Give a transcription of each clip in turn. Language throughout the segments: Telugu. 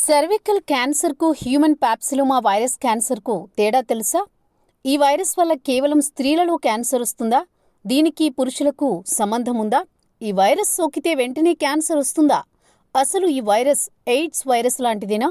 సర్వికల్ క్యాన్సర్కు హ్యూమన్ పాప్సిలోమా వైరస్ క్యాన్సర్కు తేడా తెలుసా? ఈ వైరస్ వల్ల కేవలం స్త్రీలలో క్యాన్సర్ వస్తుందా? దీనికి పురుషులకు సంబంధం ఉందా? ఈ వైరస్ సోకితే వెంటనే క్యాన్సర్ వస్తుందా? అసలు ఈ వైరస్ ఎయిడ్స్ వైరస్ లాంటిదేనా?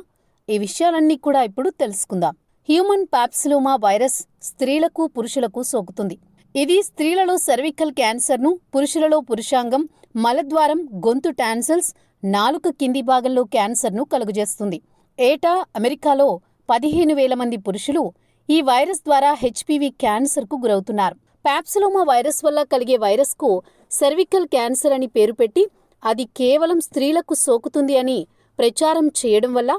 ఈ విషయాలన్నీ కూడా ఇప్పుడు తెలుసుకుందాం. హ్యూమన్ పాప్సిలోమా వైరస్ స్త్రీలకు పురుషులకు సోకుతుంది. ఇది స్త్రీలలో సర్వికల్ క్యాన్సర్ను, పురుషులలో పురుషాంగం, మలద్వారం, గొంతు టాన్సిల్స్, నాలుక కింది భాగంలో క్యాన్సర్ను కలుగజేస్తుంది. ఏటా అమెరికాలో 15,000 మంది పురుషులు ఈ వైరస్ ద్వారా హెచ్పివి క్యాన్సర్కు గురవుతున్నారు. పాప్సిలోమా వైరస్ వల్ల కలిగే వైరస్కు సర్వికల్ క్యాన్సర్ అని పేరు పెట్టి అది కేవలం స్త్రీలకు సోకుతుంది అని ప్రచారం చేయడం వల్ల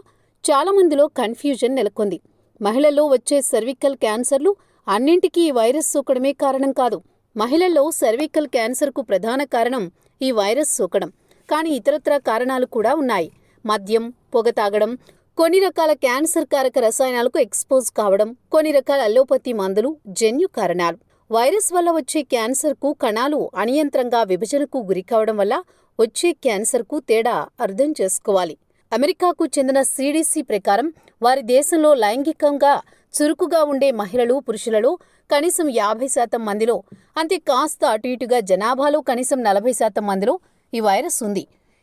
చాలామందిలో కన్ఫ్యూజన్ నెలకొంది. మహిళల్లో వచ్చే సర్వికల్ క్యాన్సర్లు అన్నింటికీ ఈ వైరస్ సోకడమే కారణం కాదు. మహిళల్లో సర్వికల్ క్యాన్సర్కు ప్రధాన కారణం ఈ వైరస్ సోకడం. కానీ ఇతరత్రా కారణాలు కూడా ఉన్నాయి. మద్యం, పొగ తాగడం, కొన్ని రకాల క్యాన్సర్ కారక రసాయనాలకు ఎక్స్పోజ్ కావడం, కొన్ని రకాల అల్లోపతి మందులు జన్యు కారణాలు. వైరస్ వల్ల వచ్చే క్యాన్సర్కు కణాలు అనియంత్రంగా విభజనకు గురికావడం వల్ల వచ్చే క్యాన్సర్కు తేడా అర్థం చేసుకోవాలి. అమెరికాకు చెందిన సిడిసి ప్రకారం వారి దేశంలో లైంగికంగా చురుకుగా ఉండే మహిళలు, పురుషులలో కనీసం 50% మందిలో, అంతే కాస్త అటు ఇటుగా జనాభాలో కనీసం 40% మందిలో ఈ వైరస్ ఉంది.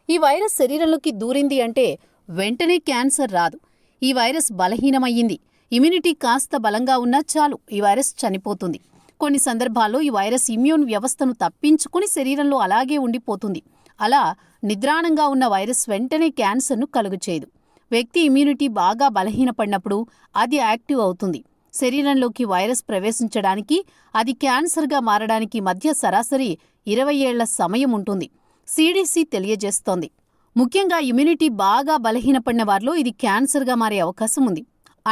ఈ వైరస్ శరీరంలోకి దూరింది అంటే వెంటనే క్యాన్సర్ రాదు. ఈ వైరస్ బలహీనమయ్యింది, ఇమ్యూనిటీ కాస్త బలంగా ఉన్నా చాలు ఈ వైరస్ చనిపోతుంది. కొన్ని సందర్భాల్లో ఈ వైరస్ ఇమ్యూన్ వ్యవస్థను తప్పించుకుని శరీరంలో అలాగే ఉండిపోతుంది. అలా నిద్రాణంగా ఉన్న వైరస్ వెంటనే క్యాన్సర్ను కలుగచేయదు. వ్యక్తి ఇమ్యూనిటీ బాగా బలహీనపడినప్పుడు అది యాక్టివ్ అవుతుంది. శరీరంలోకి వైరస్ ప్రవేశించడానికి, అది క్యాన్సర్గా మారడానికి మధ్య సరాసరి 20 ఏళ్ల సమయం ఉంటుంది. సిడిసి తెలియజేస్తోంది. ముఖ్యంగా ఇమ్యూనిటీ బాగా బలహీనపడిన వారిలో ఇది క్యాన్సర్గా మారే అవకాశం ఉంది.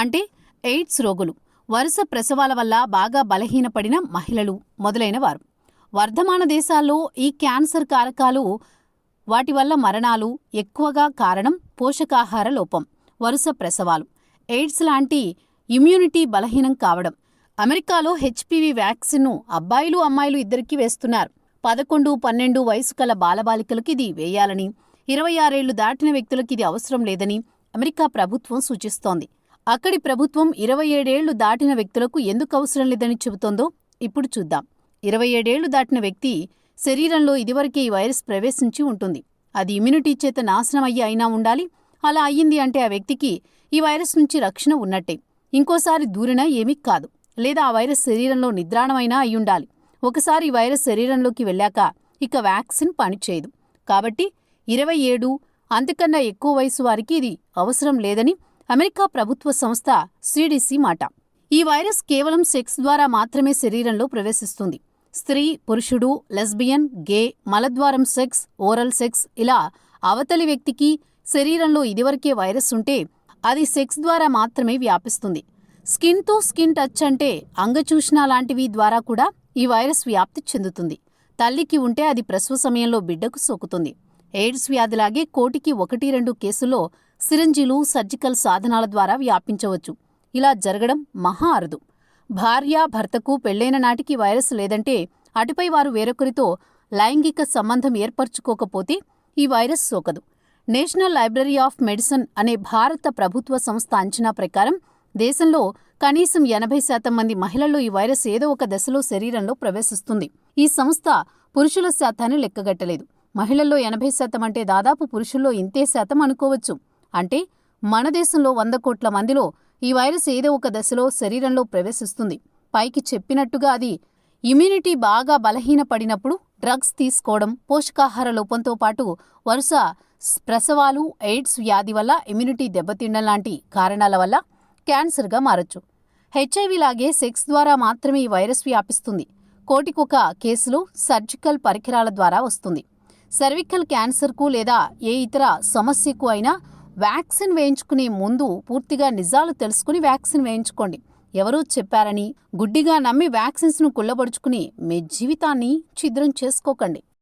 అంటే ఎయిడ్స్ రోగులు, వరుస ప్రసవాల వల్ల బాగా బలహీనపడిన మహిళలు మొదలైన వారు. వర్ధమాన దేశాల్లో ఈ క్యాన్సర్ కారకాలు, వాటి వల్ల మరణాలు ఎక్కువగా కారణం పోషకాహార లోపం, వరుస ప్రసవాలు, ఎయిడ్స్ లాంటి ఇమ్యూనిటీ బలహీనం కావడం. అమెరికాలో హెచ్పివి వ్యాక్సిన్ను అబ్బాయిలు, అమ్మాయిలు ఇద్దరికీ వేస్తున్నారు. 11, 12 వయసు కల బాలబాలికలకు ఇది వేయాలని, 26 ఏళ్లు దాటిన వ్యక్తులకు ఇది అవసరం లేదని అమెరికా ప్రభుత్వం సూచిస్తోంది. అక్కడి ప్రభుత్వం 27 ఏళ్లు దాటిన వ్యక్తులకు ఎందుకు అవసరం లేదని చెబుతోందో ఇప్పుడు చూద్దాం. 27 ఏళ్లు దాటిన వ్యక్తి శరీరంలో ఇదివరకే ఈ వైరస్ ప్రవేశించి ఉంటుంది. అది ఇమ్యూనిటీ చేత నాశనం అయినా ఉండాలి. అలా అయ్యింది అంటే ఆ వ్యక్తికి ఈ వైరస్ నుంచి రక్షణ ఉన్నట్టే. ఇంకోసారి దూరినా ఏమీ కాదు. లేదా ఆ వైరస్ శరీరంలో నిద్రాణమైనా అయ్యుండాలి. ఒకసారి ఈ వైరస్ శరీరంలోకి వెళ్ళాక ఇక వ్యాక్సిన్ పనిచేయదు. కాబట్టి 27 అంతకన్నా ఎక్కువ వయసు వారికి ఇది అవసరం లేదని అమెరికా ప్రభుత్వ సంస్థ సిడిసి మాట. ఈ వైరస్ కేవలం సెక్స్ ద్వారా మాత్రమే శరీరంలో ప్రవేశిస్తుంది. స్త్రీ, పురుషుడు, లెస్బియన్, గే, మలద్వారం సెక్స్, ఓరల్ సెక్స్ ఇలా అవతలి వ్యక్తికి శరీరంలో ఇదివరకే వైరస్ ఉంటే అది సెక్స్ ద్వారా మాత్రమే వ్యాపిస్తుంది. స్కిన్తో స్కిన్ టచ్ అంటే అంగచూషణ లాంటివి ద్వారా కూడా ఈ వైరస్ వ్యాప్తి చెందుతుంది. తల్లికి ఉంటే అది ప్రసవ సమయంలో బిడ్డకు సోకుతుంది. ఎయిడ్స్ వ్యాధిలాగే 1-2 కేసుల్లో సిరంజీలు, సర్జికల్ సాధనాల ద్వారా వ్యాపించవచ్చు. ఇలా జరగడం మహా అరుదు. భార్య, భర్తకు పెళ్లైన నాటికి వైరస్ లేదంటే అటుపై వారు వేరొకరితో లైంగిక సంబంధం ఏర్పరచుకోకపోతే ఈ వైరస్ సోకదు. నేషనల్ లైబ్రరీ ఆఫ్ మెడిసిన్ అనే భారత ప్రభుత్వ సంస్థ అంచనా ప్రకారం దేశంలో కనీసం 80% మంది మహిళల్లో ఈ వైరస్ ఏదో ఒక దశలో శరీరంలో ప్రవేశిస్తుంది. ఈ సంస్థ పురుషుల శాతాన్ని లెక్కగట్టలేదు. మహిళల్లో 80% అంటే దాదాపు పురుషుల్లో ఇంతే శాతం అనుకోవచ్చు. అంటే మన దేశంలో 100 కోట్ల మందిలో ఈ వైరస్ ఏదో ఒక దశలో శరీరంలో ప్రవేశిస్తుంది. పైకి చెప్పినట్టుగా అది ఇమ్యూనిటీ బాగా బలహీనపడినప్పుడు డ్రగ్స్ తీసుకోవడం, పోషకాహార లోపంతో పాటు వరుస ప్రసవాలు, ఎయిడ్స్ వ్యాధి వల్ల ఇమ్యూనిటీ దెబ్బతిండం లాంటి కారణాల వల్ల క్యాన్సర్గా మారచ్చు. హెచ్ఐవి లాగే సెక్స్ ద్వారా మాత్రమే ఈ వైరస్ వ్యాపిస్తుంది. 1,000 కేసులు సర్జికల్ పరికరాల ద్వారా వస్తుంది. సర్వికల్ క్యాన్సర్కు లేదా ఏ ఇతర సమస్యకు అయినా వ్యాక్సిన్ వేయించుకునే ముందు పూర్తిగా నిజాలు తెలుసుకుని వ్యాక్సిన్ వేయించుకోండి. ఎవరో చెప్పారని గుడ్డిగా నమ్మి వ్యాక్సిన్స్ను కుల్లబడుచుకుని మీ జీవితాన్ని ఛిద్రం చేసుకోకండి.